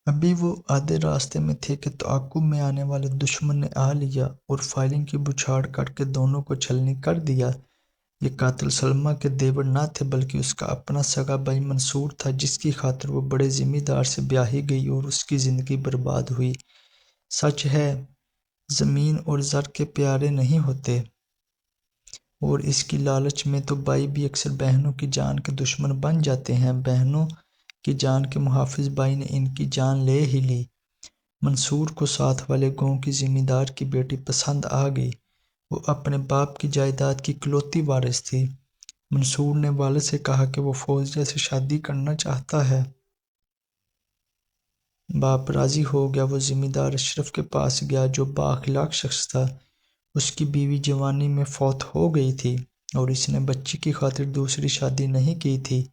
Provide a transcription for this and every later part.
ابھی وہ آدھے راستے میں تھے کہ تعاقب میں آنے والے دشمن نے آ لیا اور فائرنگ کی بچھاڑ کر کے دونوں کو چھلنی کر دیا۔ یہ قاتل سلمیٰ کے دیور نہ تھے بلکہ اس کا اپنا سگا بھائی منصور تھا، جس کی خاطر وہ بڑے ذمہ دار سے بیاہی گئی اور اس کی زندگی برباد ہوئی۔ سچ ہے، زمین اور زر کے پیارے نہیں ہوتے، اور اس کی لالچ میں تو بھائی بھی اکثر بہنوں کی جان کے دشمن بن جاتے ہیں۔ بہنوں کی جان کے محافظ بھائی نے ان کی جان لے ہی لی۔ منصور کو ساتھ والے گاؤں کی ذمہ دار کی بیٹی پسند آ گئی۔ وہ اپنے باپ کی جائیداد کی اکلوتی وارث تھی۔ منصور نے والد سے کہا کہ وہ فوزیہ سے شادی کرنا چاہتا ہے۔ باپ راضی ہو گیا۔ وہ ذمہ دار اشرف کے پاس گیا، جو بااخلاق شخص تھا۔ اس کی بیوی جوانی میں فوت ہو گئی تھی اور اس نے بچی کی خاطر دوسری شادی نہیں کی تھی۔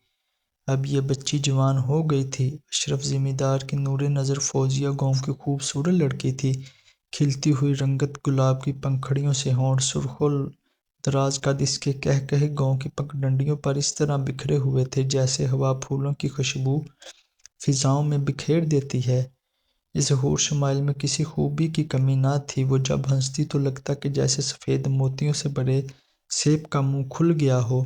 اب یہ بچی جوان ہو گئی تھی۔ اشرف ذمہ دار کی نور نظر فوزیہ گاؤں کی خوبصورت لڑکی تھی۔ کھلتی ہوئی رنگت، گلاب کی پنکھڑیوں سے ہونٹ، سرخ و دراز قد، اس کے کہکہے گاؤں کی پگڈنڈیوں پر اس طرح بکھرے ہوئے تھے جیسے ہوا پھولوں کی خوشبو فضاؤں میں بکھیر دیتی ہے۔ اس حور شمائل میں کسی خوبی کی کمی نہ تھی۔ وہ جب ہنستی تو لگتا کہ جیسے سفید موتیوں سے بھرے سیب کا منہ کھل گیا ہو۔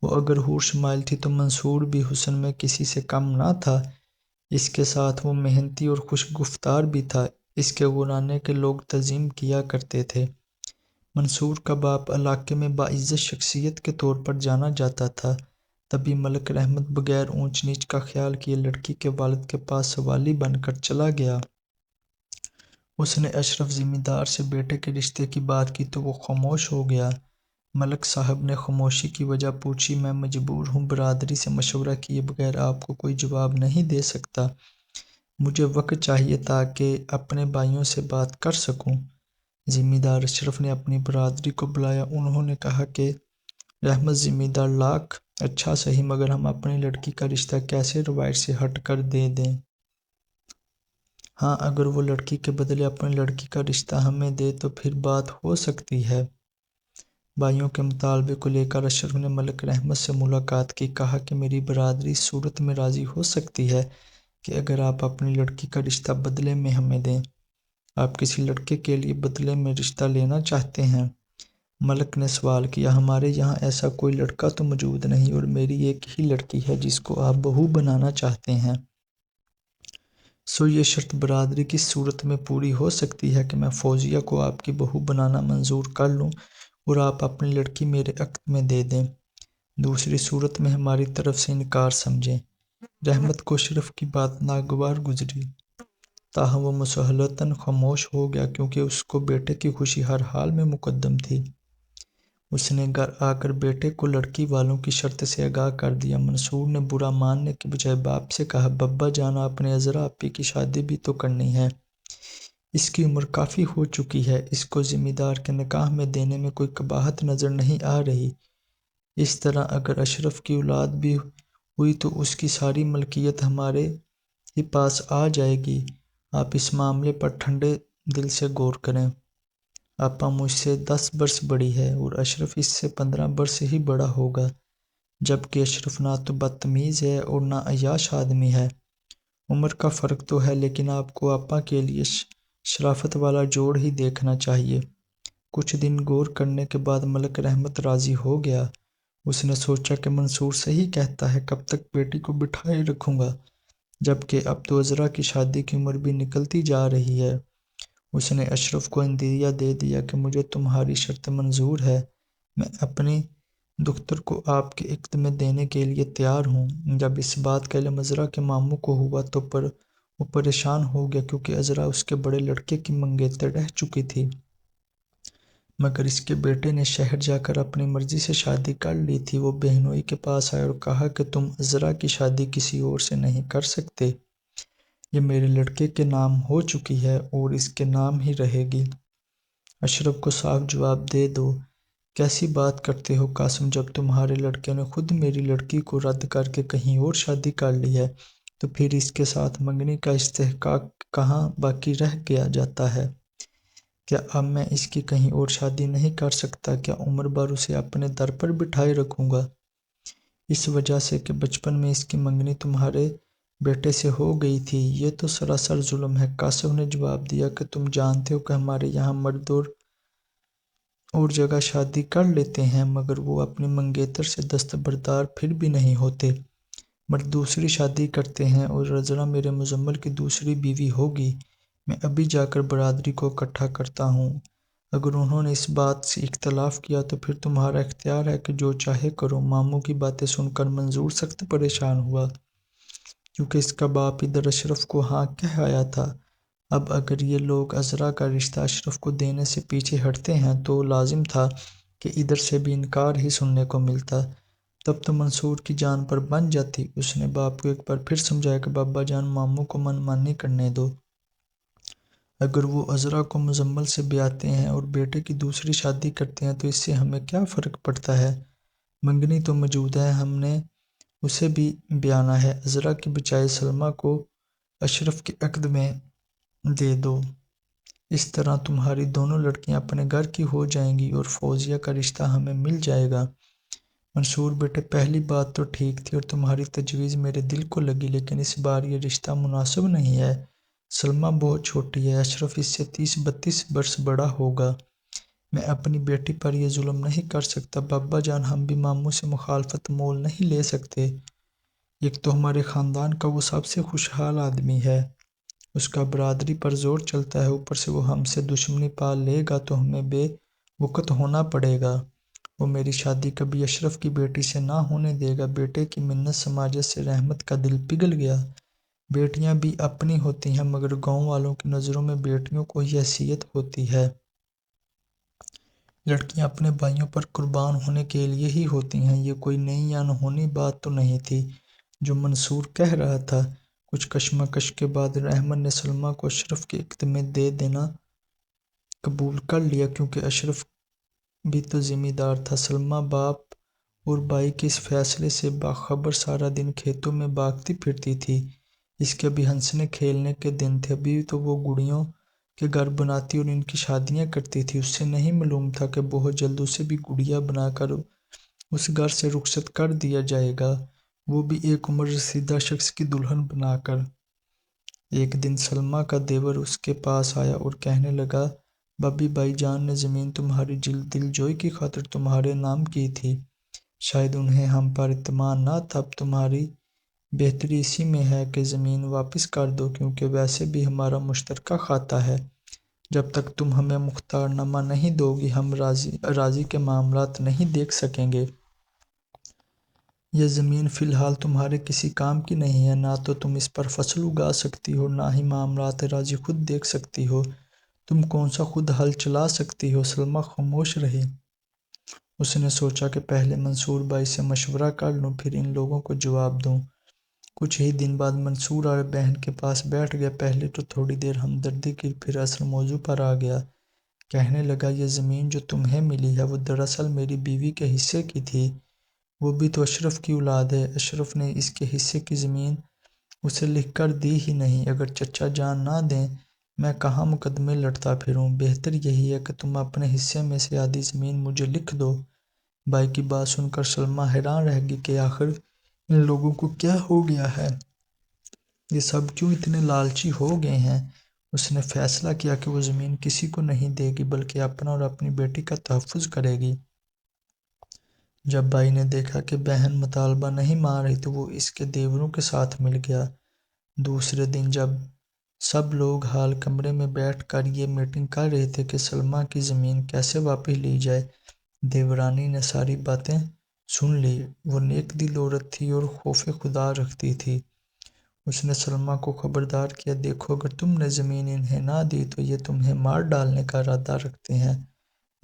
وہ اگر حور شمائل تھی تو منصور بھی حسن میں کسی سے کم نہ تھا۔ اس کے ساتھ وہ محنتی اور خوش گفتار بھی تھا۔ اس کے گھرانے کے لوگ تعظیم کیا کرتے تھے۔ منصور کا باپ علاقے میں باعزت شخصیت کے طور پر جانا جاتا تھا۔ تبھی ملک رحمت بغیر اونچ نیچ کا خیال کیے لڑکی کے والد کے پاس سوالی بن کر چلا گیا۔ اس نے اشرف ذمہ دار سے بیٹے کے رشتے کی بات کی تو وہ خاموش ہو گیا۔ ملک صاحب نے خاموشی کی وجہ پوچھی۔ میں مجبور ہوں، برادری سے مشورہ کیے بغیر آپ کو کوئی جواب نہیں دے سکتا۔ مجھے وقت چاہیے تاکہ اپنے بھائیوں سے بات کر سکوں۔ ذمہ دار اشرف نے اپنی برادری کو بلایا۔ انہوں نے کہا کہ رحمت ذمہ دار لاکھ اچھا صحیح، مگر ہم اپنی لڑکی کا رشتہ کیسے روایت سے ہٹ کر دے دیں؟ ہاں، اگر وہ لڑکی کے بدلے اپنی لڑکی کا رشتہ ہمیں دے تو پھر بات ہو سکتی ہے۔ بھائیوں کے مطالبے کو لے کر اشرف نے ملک رحمت سے ملاقات کی۔ کہا کہ میری برادری اس صورت میں راضی ہو سکتی ہے کہ اگر آپ اپنی لڑکی کا رشتہ بدلے میں ہمیں دیں۔ آپ کسی لڑکے کے لیے بدلے میں رشتہ لینا چاہتے ہیں؟ ملک نے سوال کیا۔ ہمارے یہاں ایسا کوئی لڑکا تو موجود نہیں، اور میری ایک ہی لڑکی ہے جس کو آپ بہو بنانا چاہتے ہیں۔ سو یہ شرط برادری کی صورت میں پوری ہو سکتی ہے کہ میں فوزیہ کو آپ کی بہو بنانا منظور کر لوں اور آپ اپنی لڑکی میرے عقد میں دے دیں۔ دوسری صورت میں ہماری طرف سے انکار سمجھیں۔ رحمت کو اشرف کی بات ناگوار گزری، تاہم وہ مسلحتاً خاموش ہو گیا کیونکہ اس کو بیٹے کی خوشی ہر حال میں مقدم تھی۔ اس نے گھر آ کر بیٹے کو لڑکی والوں کی شرط سے آگاہ کر دیا۔ منصور نے برا ماننے کے بجائے باپ سے کہا، بابا جان، آپ نے عذرا آپی کی شادی بھی تو کرنی ہے۔ اس کی عمر کافی ہو چکی ہے۔ اس کو ذمہ دار کے نکاح میں دینے میں کوئی قباحت نظر نہیں آ رہی۔ اس طرح اگر اشرف کی اولاد بھی ہوئی تو اس کی ساری ملکیت ہمارے ہی پاس آ جائے گی۔ آپ اس معاملے پر ٹھنڈے دل سے غور کریں۔ آپا مجھ سے 10 برس بڑی ہے اور اشرف اس سے 15 برس ہی بڑا ہوگا، جبکہ اشرف نہ تو بدتمیز ہے اور نہ عیاش آدمی ہے۔ عمر کا فرق تو ہے، لیکن آپ کو آپا کے لیے شرافت والا جوڑ ہی دیکھنا چاہیے۔ کچھ دن غور کرنے کے بعد ملک رحمت راضی ہو گیا۔ اس نے سوچا کہ منصور صحیح کہتا ہے، کب تک بیٹی کو بٹھائے رکھوں گا، جبکہ اب تو عذرا کی شادی کی عمر بھی نکلتی جا رہی ہے۔ اس نے اشرف کو عندیہ دے دیا کہ مجھے تمہاری شرط منظور ہے، میں اپنی دختر کو آپ کے عقد میں دینے کے لیے تیار ہوں۔ جب اس بات کا علم عذرا کے ماموں کو ہوا تو وہ پریشان ہو گیا کیونکہ عذرا اس کے بڑے لڑکے کی منگیتر رہ چکی تھی، مگر اس کے بیٹے نے شہر جا کر اپنی مرضی سے شادی کر لی تھی۔ وہ بہنوئی کے پاس آئے اور کہا کہ تم عذرا کی شادی کسی اور سے نہیں کر سکتے، یہ میرے لڑکے کے نام ہو چکی ہے اور اس کے نام ہی رہے گی۔ اشرف کو صاف جواب دے دو۔ کیسی بات کرتے ہو قاسم، جب تمہارے لڑکے نے خود میری لڑکی کو رد کر کے کہیں اور شادی کر لی ہے تو پھر اس کے ساتھ منگنی کا استحقاق کہاں باقی رہ گیا جاتا ہے؟ کیا اب میں اس کی کہیں اور شادی نہیں کر سکتا؟ کیا عمر بھر اسے اپنے در پر بٹھائے رکھوں گا؟ اس وجہ سے کہ بچپن میں اس کی منگنی تمہارے بیٹے سے ہو گئی تھی۔ یہ تو سراسر ظلم ہے۔ قاسم نے جواب دیا کہ تم جانتے ہو کہ ہمارے یہاں مرد اور جگہ شادی کر لیتے ہیں، مگر وہ اپنی منگیتر سے دستبردار پھر بھی نہیں ہوتے۔ مرد دوسری شادی کرتے ہیں اور رضنا میرے مزمل کی دوسری بیوی ہوگی۔ میں ابھی جا کر برادری کو اکٹھا کرتا ہوں۔ اگر انہوں نے اس بات سے اختلاف کیا تو پھر تمہارا اختیار ہے کہ جو چاہے کرو۔ ماموں کی باتیں سن کر منظور سخت پریشان ہوا، کیونکہ اس کا باپ ادھر اشرف کو ہاں کہہ آیا تھا۔ اب اگر یہ لوگ عذرا کا رشتہ اشرف کو دینے سے پیچھے ہٹتے ہیں تو لازم تھا کہ ادھر سے بھی انکار ہی سننے کو ملتا۔ تب تو منصور کی جان پر بن جاتی۔ اس نے باپ کو ایک بار پھر سمجھایا کہ بابا جان، ماموں کو من مانی کرنے دو۔ اگر وہ عذرا کو مزمل سے بیاتے ہیں اور بیٹے کی دوسری شادی کرتے ہیں تو اس سے ہمیں کیا فرق پڑتا ہے؟ منگنی تو موجود ہے، ہم نے اسے بھی بیانا ہے۔ عذرا کی بجائے سلمیٰ کو اشرف کے عقد میں دے دو۔ اس طرح تمہاری دونوں لڑکیاں اپنے گھر کی ہو جائیں گی اور فوزیہ کا رشتہ ہمیں مل جائے گا۔ منصور بیٹے، پہلی بات تو ٹھیک تھی اور تمہاری تجویز میرے دل کو لگی، لیکن اس بار یہ رشتہ مناسب نہیں ہے۔ سلمیٰ بہت چھوٹی ہے، اشرف اس سے 30-32 برس بڑا ہوگا۔ میں اپنی بیٹی پر یہ ظلم نہیں کر سکتا۔ بابا جان، ہم بھی ماموں سے مخالفت مول نہیں لے سکتے۔ ایک تو ہمارے خاندان کا وہ سب سے خوشحال آدمی ہے، اس کا برادری پر زور چلتا ہے، اوپر سے وہ ہم سے دشمنی پال لے گا تو ہمیں بے وقت ہونا پڑے گا۔ وہ میری شادی کبھی اشرف کی بیٹی سے نہ ہونے دے گا۔ بیٹے کی منت سماجت سے رحمت کا دل پگھل گیا۔ بیٹیاں بھی اپنی ہوتی ہیں، مگر گاؤں والوں کی نظروں میں بیٹیوں کو ہی حیثیت ہوتی ہے۔ لڑکیاں اپنے بھائیوں پر قربان ہونے کے لیے ہی ہوتی ہیں۔ یہ کوئی نئی یا انہونی بات تو نہیں تھی جو منصور کہہ رہا تھا۔ کچھ کشمکش کے بعد احمد نے سلمیٰ کو اشرف کے عقد میں دے دینا قبول کر لیا، کیونکہ اشرف بھی تو ذمہ دار تھا۔ سلمیٰ باپ اور بھائی کے اس فیصلے سے باخبر سارا دن کھیتوں میں بھاگتی پھرتی تھی۔ اس کے ابھی ہنسنے کھیلنے کے دن تھے، ابھی تو وہ گڑیوں کے گھر بناتی اور ان کی شادیاں کرتی تھی۔ اس سے نہیں معلوم تھا کہ بہت جلد اسے بھی گڑیا بنا کر اس گھر سے رخصت کر دیا جائے گا، وہ بھی ایک عمر رسیدہ شخص کی دلہن بنا کر۔ ایک دن سلمیٰ کا دیور اس کے پاس آیا اور کہنے لگا، بھابی، بھائی جان نے زمین تمہاری دل جوئی کی خاطر تمہارے نام کی تھی، شاید انہیں ہم پر اعتماد نہ تھا۔ اب تمہاری بہتری اسی میں ہے کہ زمین واپس کر دو، کیونکہ ویسے بھی ہمارا مشترکہ کھاتا ہے۔ جب تک تم ہمیں مختار نامہ نہیں دو گی، ہم اراضی کے معاملات نہیں دیکھ سکیں گے۔ یہ زمین فی الحال تمہارے کسی کام کی نہیں ہے، نہ تو تم اس پر فصل اگا سکتی ہو، نہ ہی معاملات اراضی خود دیکھ سکتی ہو۔ تم کون سا خود حل چلا سکتی ہو؟ سلمیٰ خاموش رہی۔ اس نے سوچا کہ پہلے منصور بھائی سے مشورہ کر لوں، پھر ان لوگوں کو جواب دوں۔ کچھ ہی دن بعد منصور آ بہن کے پاس بیٹھ گیا۔ پہلے تو تھوڑی دیر ہمدردی کی، پھر اصل موضوع پر آ گیا۔ کہنے لگا، یہ زمین جو تمہیں ملی ہے وہ دراصل میری بیوی کے حصے کی تھی، وہ بھی تو اشرف کی اولاد ہے۔ اشرف نے اس کے حصے کی زمین اسے لکھ کر دی ہی نہیں۔ اگر چچا جان نہ دیں، میں کہاں مقدمے لڑتا پھروں؟ بہتر یہی ہے کہ تم اپنے حصے میں سے آدھی زمین مجھے لکھ دو۔ بھائی کی بات سن کر سلمیٰ حیران رہ گئی کہ آخر ان لوگوں کو کیا ہو گیا ہے، یہ سب کیوں اتنے لالچی ہو گئے ہیں؟ اس نے فیصلہ کیا کہ وہ زمین کسی کو نہیں دے گی، بلکہ اپنا اور اپنی بیٹی کا تحفظ کرے گی۔ جب بھائی نے دیکھا کہ بہن مطالبہ نہیں مان رہی تو وہ اس کے دیوروں کے ساتھ مل گیا۔ دوسرے دن جب سب لوگ ہال کمرے میں بیٹھ کر یہ میٹنگ کر رہے تھے کہ سلمیٰ کی زمین کیسے واپس لی جائے، دیورانی نے ساری باتیں سن لی۔ وہ نیک دل عورت تھی اور خوف خدا رکھتی تھی۔ اس نے سلمیٰ کو خبردار کیا، دیکھو، اگر تم نے زمین انہیں نہ دی تو یہ تمہیں مار ڈالنے کا ارادہ رکھتے ہیں۔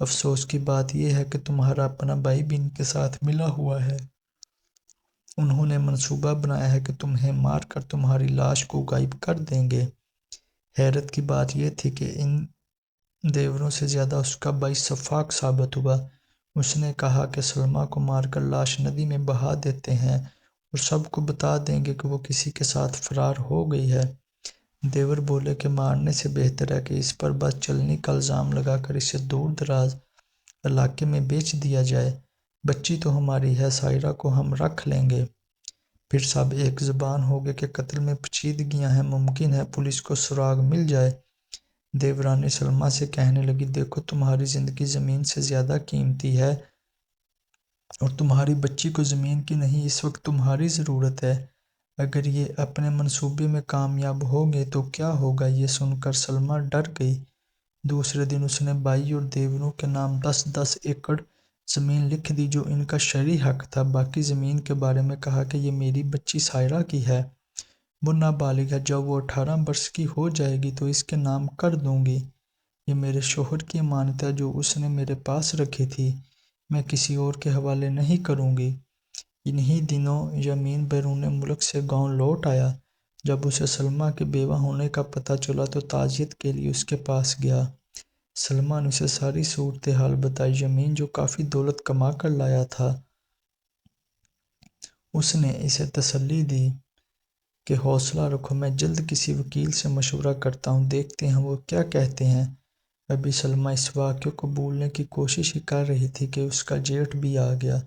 افسوس کی بات یہ ہے کہ تمہارا اپنا بھائی بھی ان کے ساتھ ملا ہوا ہے۔ انہوں نے منصوبہ بنایا ہے کہ تمہیں مار کر تمہاری لاش کو غائب کر دیں گے۔ حیرت کی بات یہ تھی کہ ان دیوروں سے زیادہ اس کا بھائی شفاق ثابت ہوا۔ اس نے کہا کہ سلمیٰ کو مار کر لاش ندی میں بہا دیتے ہیں اور سب کو بتا دیں گے کہ وہ کسی کے ساتھ فرار ہو گئی ہے۔ دیور بولے کہ مارنے سے بہتر ہے کہ اس پر بس چلنی کا الزام لگا کر اسے دور دراز علاقے میں بیچ دیا جائے۔ بچی تو ہماری ہے، سائرہ کو ہم رکھ لیں گے۔ پھر سب ایک زبان ہو گئے کہ قتل میں پیچیدگیاں ہیں، ممکن ہے پولیس کو سراغ مل جائے۔ دیورانی سلمیٰ سے کہنے لگی، دیکھو تمہاری زندگی زمین سے زیادہ قیمتی ہے اور تمہاری بچی کو زمین کی نہیں، اس وقت تمہاری ضرورت ہے۔ اگر یہ اپنے منصوبے میں کامیاب ہو گئے تو کیا ہوگا؟ یہ سن کر سلمیٰ ڈر گئی۔ دوسرے دن اس نے بائی اور دیوروں کے نام 10 ایکڑ زمین لکھ دی جو ان کا شرعی حق تھا۔ باقی زمین کے بارے میں کہا کہ یہ میری بچی سائرہ کی ہے، وہ نابالغ ہے، جب وہ 18 برس کی ہو جائے گی تو اس کے نام کر دوں گی۔ یہ میرے شوہر کی امانت ہے جو اس نے میرے پاس رکھی تھی، میں کسی اور کے حوالے نہیں کروں گی۔ انہی دنوں یمین بیرون ملک سے گاؤں لوٹ آیا۔ جب اسے سلمیٰ کے بیوہ ہونے کا پتہ چلا تو تعزیت کے لیے اس کے پاس گیا۔ سلمیٰ نے اسے ساری صورتحال بتائی۔ یمین جو کافی دولت کما کر لایا تھا، اس نے اسے تسلی دی کہ حوصلہ رکھو، میں جلد کسی وکیل سے مشورہ کرتا ہوں، دیکھتے ہیں وہ کیا کہتے ہیں۔ ابھی سلمیٰ اس واقعے کو بھولنے کی کوشش ہی کر رہی تھی کہ اس کا جیٹھ بھی آ گیا۔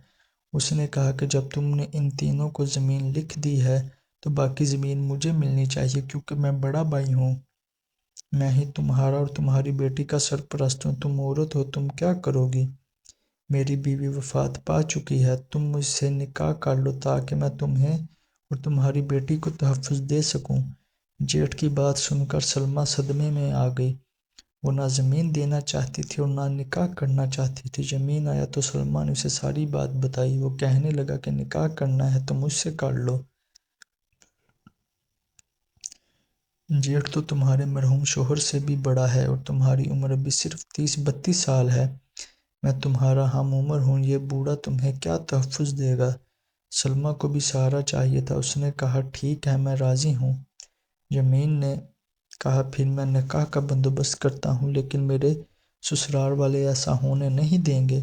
اس نے کہا کہ جب تم نے ان تینوں کو زمین لکھ دی ہے تو باقی زمین مجھے ملنی چاہیے کیونکہ میں بڑا بھائی ہوں، میں ہی تمہارا اور تمہاری بیٹی کا سرپرست ہوں۔ تم عورت ہو، تم کیا کرو گی؟ میری بیوی وفات پا چکی ہے، تم مجھ سے نکاح کر لو تاکہ میں تمہیں اور تمہاری بیٹی کو تحفظ دے سکوں۔ جیٹھ کی بات سن کر سلمیٰ صدمے میں آ گئی۔ وہ نہ زمین دینا چاہتی تھی اور نہ نکاح کرنا چاہتی تھی۔ یمین آیا تو سلمیٰ نے اسے ساری بات بتائی۔ وہ کہنے لگا کہ نکاح کرنا ہے تو مجھ سے کر لو، جیٹھ تو تمہارے مرحوم شوہر سے بھی بڑا ہے اور تمہاری عمر ابھی صرف 30-32 سال ہے، میں تمہارا ہم عمر ہوں، یہ بوڑھا تمہیں کیا تحفظ دے گا؟ سلمیٰ کو بھی سہارا چاہیے تھا، اس نے کہا ٹھیک ہے میں راضی ہوں۔ یمین نے کہا پھر میں نکاح کا بندوبست کرتا ہوں، لیکن میرے سسرال والے ایسا ہونے نہیں دیں گے۔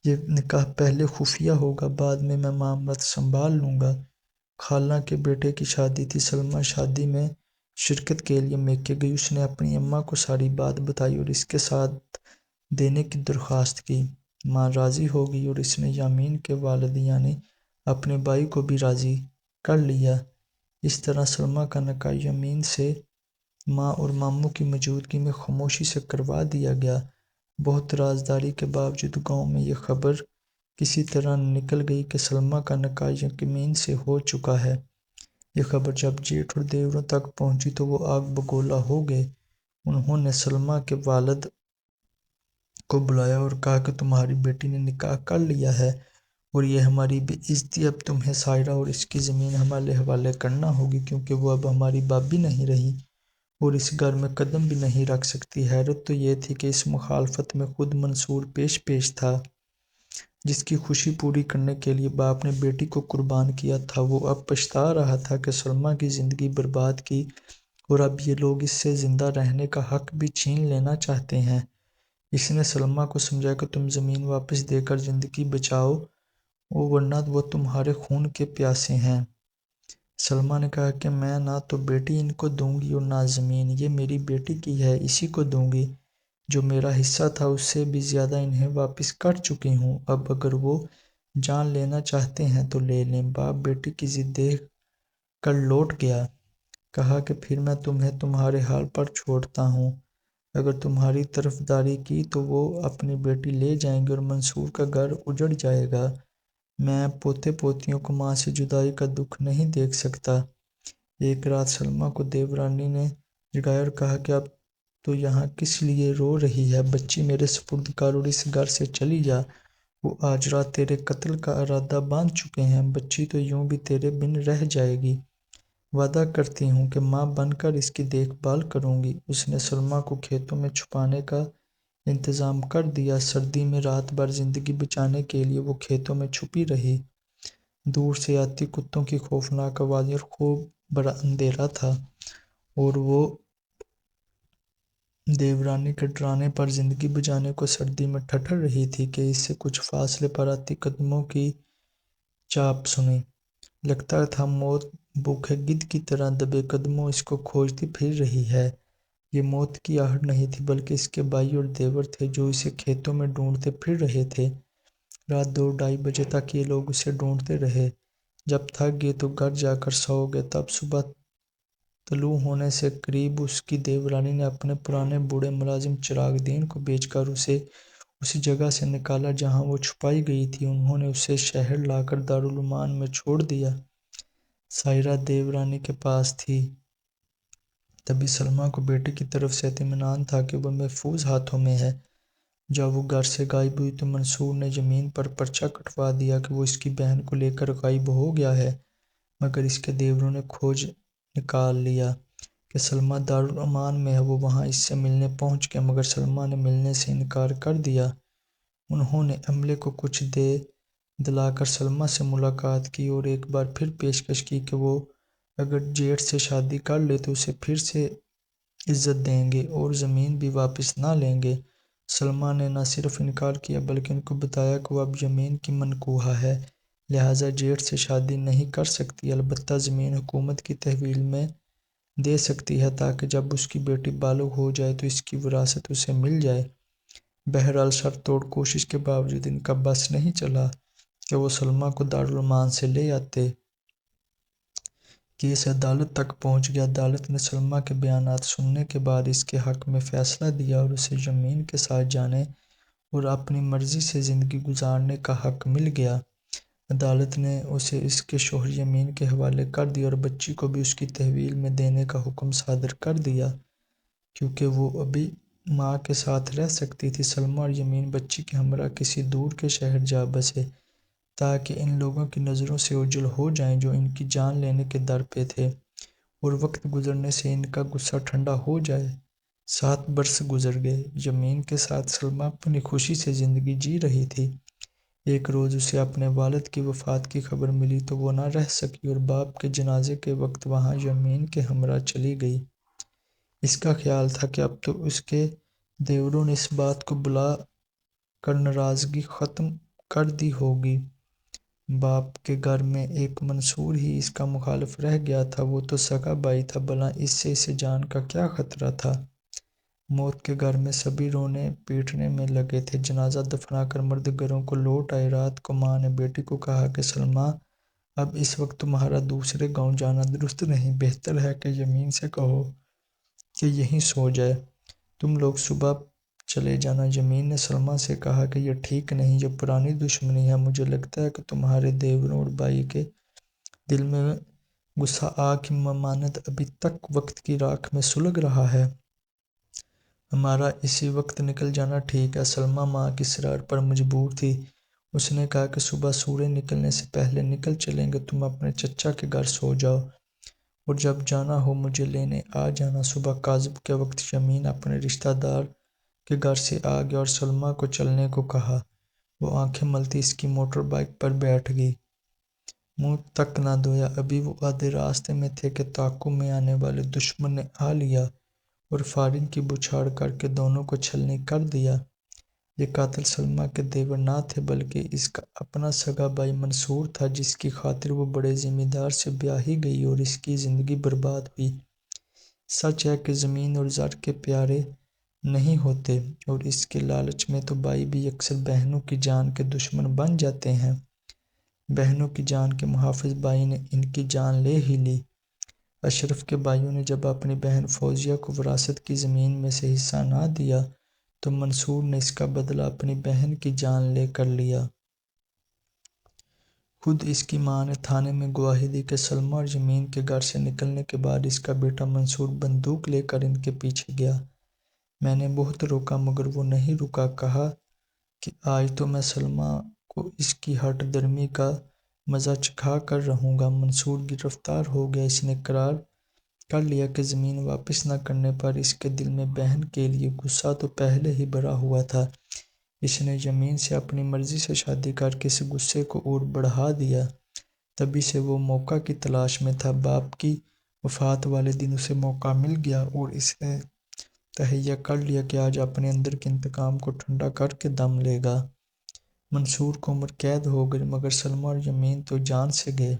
یہ نکاح پہلے خفیہ ہوگا، بعد میں معاملات سنبھال لوں گا۔ خالہ کے بیٹے کی شادی تھی، سلمیٰ شادی میں شرکت کے لیے میکے گئی۔ اس نے اپنی اماں کو ساری بات بتائی اور اس کے ساتھ دینے کی درخواست کی۔ ماں راضی ہو گئی اور اس نے یمین کے والد یعنی اپنے بھائی کو بھی راضی کر لیا۔ اس طرح سلمیٰ کا نکاح یمین سے ماں اور ماموں کی موجودگی میں خاموشی سے کروا دیا گیا۔ بہت رازداری کے باوجود گاؤں میں یہ خبر کسی طرح نکل گئی کہ سلمیٰ کا نکاح یمین سے ہو چکا ہے۔ یہ خبر جب جیٹھ اور دیوروں تک پہنچی تو وہ آگ بگولا ہو گئے۔ انہوں نے سلمیٰ کے والد کو بلایا اور کہا کہ تمہاری بیٹی نے نکاح کر لیا ہے اور یہ ہماری بے عزتی، اب تمہیں سائرہ اور اس کی زمین ہمارے حوالے کرنا ہوگی کیونکہ وہ اب ہماری بابی نہیں رہی اور اس گھر میں قدم بھی نہیں رکھ سکتی۔ حیرت تو یہ تھی کہ اس مخالفت میں خود منصور پیش تھا، جس کی خوشی پوری کرنے کے لیے باپ نے بیٹی کو قربان کیا تھا۔ وہ اب پچھتا رہا تھا کہ سلمیٰ کی زندگی برباد کی اور اب یہ لوگ اس سے زندہ رہنے کا حق بھی چھین لینا چاہتے ہیں۔ اس نے سلمیٰ کو سمجھایا کہ تم زمین واپس دے کر زندگی بچاؤ ورنہ وہ تمہارے خون کے پیاسے ہیں۔ سلمیٰ نے کہا کہ میں نہ تو بیٹی ان کو دوں گی اور نہ زمین، یہ میری بیٹی کی ہے، اسی کو دوں گی۔ جو میرا حصہ تھا اس سے بھی زیادہ انہیں واپس کر چکی ہوں، اب اگر وہ جان لینا چاہتے ہیں تو لے لیں۔ باپ بیٹی کی ضد دیکھ کر لوٹ گیا، کہا کہ پھر میں تمہیں تمہارے حال پر چھوڑتا ہوں، اگر تمہاری طرفداری کی تو وہ اپنی بیٹی لے جائیں گے اور منصور کا گھر اجڑ جائے گا۔ میں پوتے پوتیوں کو ماں سے جدائی کا دکھ نہیں دیکھ سکتا۔ ایک رات سلمیٰ کو دیورانی نے جگایا اور کہا کہ اب تو یہاں کس لیے رو رہی ہے؟ بچی میرے سپرد کر اور اس گھر سے چلی جا، وہ آج رات تیرے قتل کا ارادہ باندھ چکے ہیں، بچی تو یوں بھی تیرے بن رہ جائے گی، وعدہ کرتی ہوں کہ ماں بن کر اس کی دیکھ بھال کروں گی۔ اس نے سلمیٰ کو کھیتوں میں چھپانے کا انتظام کر دیا۔ سردی میں رات بھر زندگی بچانے کے لیے وہ کھیتوں میں چھپی رہی۔ دور سے آتی کتوں کی خوفناک آوازیں اور خوب بڑا اندھیرا تھا اور وہ دیورانی کے ڈرانے پر زندگی بچانے کو سردی میں ٹھٹر رہی تھی کہ اس سے کچھ فاصلے پر آتی قدموں کی چاپ سنی۔ لگتا تھا موت بھوکے گدھ کی طرح دبے قدموں اس کو کھوجتی پھر رہی ہے۔ یہ موت کی آہٹ نہیں تھی بلکہ اس کے بھائی اور دیور تھے جو اسے کھیتوں میں ڈھونڈتے پھر رہے تھے۔ رات 2-2:30 بجے تک یہ لوگ اسے ڈھونڈتے رہے۔ جب تھک گئے تو گھر جا کر سو گئے۔ تب صبح طلوع ہونے سے قریب اس کی دیورانی نے اپنے پرانے بوڑھے ملازم چراغ دین کو بھیج کر اسے اسی جگہ سے نکالا جہاں وہ چھپائی گئی تھی۔ انہوں نے اسے شہر لا کر دارالمان میں چھوڑ دیا۔ سائرہ دیورانی کے پاس تھی۔ تبھی سلمیٰ کو بیٹی کی طرف سے اطمینان تھا کہ وہ محفوظ ہاتھوں میں ہے۔ جب وہ گھر سے غائب ہوئی تو منصور نے زمین پر پرچہ کٹوا دیا کہ وہ اس کی بہن کو لے کر غائب ہو گیا ہے، مگر اس کے دیوروں نے کھوج نکال لیا کہ سلمیٰ دارالمان میں ہے۔ وہ وہاں اس سے ملنے پہنچ گئے مگر سلمیٰ نے ملنے سے انکار کر دیا۔ انہوں نے عملے کو کچھ دے دلا کر سلمیٰ سے ملاقات کی اور ایک بار پھر پیشکش کی کہ وہ اگر جیٹھ سے شادی کر لے تو اسے پھر سے عزت دیں گے اور زمین بھی واپس نہ لیں گے۔ سلمیٰ نے نہ صرف انکار کیا بلکہ ان کو بتایا کہ وہ اب زمین کی منقوہہ ہے، لہٰذا جیٹھ سے شادی نہیں کر سکتی، البتہ زمین حکومت کی تحویل میں دے سکتی ہے تاکہ جب اس کی بیٹی بالغ ہو جائے تو اس کی وراثت اسے مل جائے۔ بہرحال سر توڑ کوشش کے باوجود ان کا بس نہیں چلا کہ وہ سلمیٰ کو دارالمان سے لے آتے۔ کیس عدالت تک پہنچ گیا۔ عدالت نے سلمیٰ کے بیانات سننے کے بعد اس کے حق میں فیصلہ دیا اور اسے زمین کے ساتھ جانے اور اپنی مرضی سے زندگی گزارنے کا حق مل گیا۔ عدالت نے اسے اس کے شوہر یمین کے حوالے کر دیا اور بچی کو بھی اس کی تحویل میں دینے کا حکم صادر کر دیا کیونکہ وہ ابھی ماں کے ساتھ رہ سکتی تھی۔ سلمیٰ اور یمین بچی کے ہمراہ کسی دور کے شہر جا بسے تاکہ ان لوگوں کی نظروں سے اوجھل ہو جائیں جو ان کی جان لینے کے در پہ تھے، اور وقت گزرنے سے ان کا غصہ ٹھنڈا ہو جائے۔ 7 برس گزر گئے۔ یمین کے ساتھ سلمیٰ اپنی خوشی سے زندگی جی رہی تھی۔ ایک روز اسے اپنے والد کی وفات کی خبر ملی تو وہ نہ رہ سکی اور باپ کے جنازے کے وقت وہاں یمین کے ہمراہ چلی گئی۔ اس کا خیال تھا کہ اب تو اس کے دیوروں نے اس بات کو بلا کر ناراضگی ختم کر دی ہوگی۔ باپ کے گھر میں ایک منصور ہی اس کا مخالف رہ گیا تھا، وہ تو سگا بھائی تھا، بھلا اس سے اسے جان کا کیا خطرہ تھا۔ موت کے گھر میں سبھی رونے پیٹنے میں لگے تھے۔ جنازہ دفنا کر مرد گھروں کو لوٹ آئے۔ رات کو ماں نے بیٹی کو کہا کہ سلمیٰ اب اس وقت تمہارا دوسرے گاؤں جانا درست نہیں، بہتر ہے کہ یمین سے کہو کہ یہیں سو جائے، تم لوگ صبح چلے جانا۔ یمین نے سلمیٰ سے کہا کہ یہ ٹھیک نہیں، یہ پرانی دشمنی ہے، مجھے لگتا ہے کہ تمہارے دیوروں اور بھائی کے دل میں غصہ آگ کی مانند ابھی تک وقت کی راکھ میں سلگ رہا ہے، ہمارا اسی وقت نکل جانا ٹھیک ہے۔ سلمیٰ ماں کی اصرار پر مجبور تھی۔ اس نے کہا کہ صبح سورج نکلنے سے پہلے نکل چلیں گے، تم اپنے چچا کے گھر سو جاؤ اور جب جانا ہو مجھے لینے آ جانا۔ صبح کاذب کے وقت یمین اپنے رشتہ دار کے گھر سے آ گیا اور سلمیٰ کو چلنے کو کہا۔ وہ آنکھیں ملتی اس کی موٹر بائیک پر بیٹھ گئی، منہ تک نہ دھویا۔ ابھی وہ آدھے راستے میں تھے کہ تعاقب میں آنے والے دشمن نے آ لیا اور فائرنگ کی بوچھاڑ کر کے دونوں کو چھلنی کر دیا۔ یہ قاتل سلمیٰ کے دیور نہ تھے بلکہ اس کا اپنا سگا بھائی منصور تھا، جس کی خاطر وہ بڑے زمیندار سے بیاہی گئی اور اس کی زندگی برباد ہوئی۔ سچ ہے کہ زمین اور زر کے پیارے نہیں ہوتے اور اس کے لالچ میں تو بھائی بھی اکثر بہنوں کی جان کے دشمن بن جاتے ہیں۔ بہنوں کی جان کے محافظ بھائی نے ان کی جان لے ہی لی۔ اشرف کے بھائیوں نے جب اپنی بہن فوزیہ کو وراثت کی زمین میں سے حصہ نہ دیا تو منصور نے اس کا بدلہ اپنی بہن کی جان لے کر لیا۔ خود اس کی ماں نے تھانے میں گواہی دی کہ سلمیٰ اور یمین کے گھر سے نکلنے کے بعد اس کا بیٹا منصور بندوق لے کر ان کے پیچھے گیا۔ میں نے بہت روکا مگر وہ نہیں رکا، کہا کہ آج تو میں سلمیٰ کو اس کی ہٹ درمی کا مزہ چکھا کر رہوں گا۔ منصور گرفتار ہو گیا۔ اس نے اقرار کر لیا کہ زمین واپس نہ کرنے پر اس کے دل میں بہن کے لیے غصہ تو پہلے ہی بھرا ہوا تھا، اس نے یمین سے اپنی مرضی سے شادی کر کے اس غصے کو اور بڑھا دیا۔ تبھی سے وہ موقع کی تلاش میں تھا۔ باپ کی وفات والے دن اسے موقع مل گیا اور اس نے تہیہ کر لیا کہ آج اپنے اندر کے انتقام کو ٹھنڈا کر کے دم لے گا۔ منصور کو عمر قید ہو گئی مگر سلمیٰ اور یمین تو جان سے گئے۔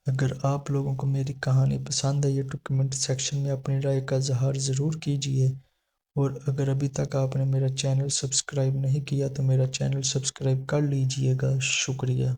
اگر آپ لوگوں کو میری کہانی پسند آئی ہے تو کمنٹ سیکشن میں اپنی رائے کا اظہار ضرور کیجیے، اور اگر ابھی تک آپ نے میرا چینل سبسکرائب نہیں کیا تو میرا چینل سبسکرائب کر لیجیے گا۔ شکریہ۔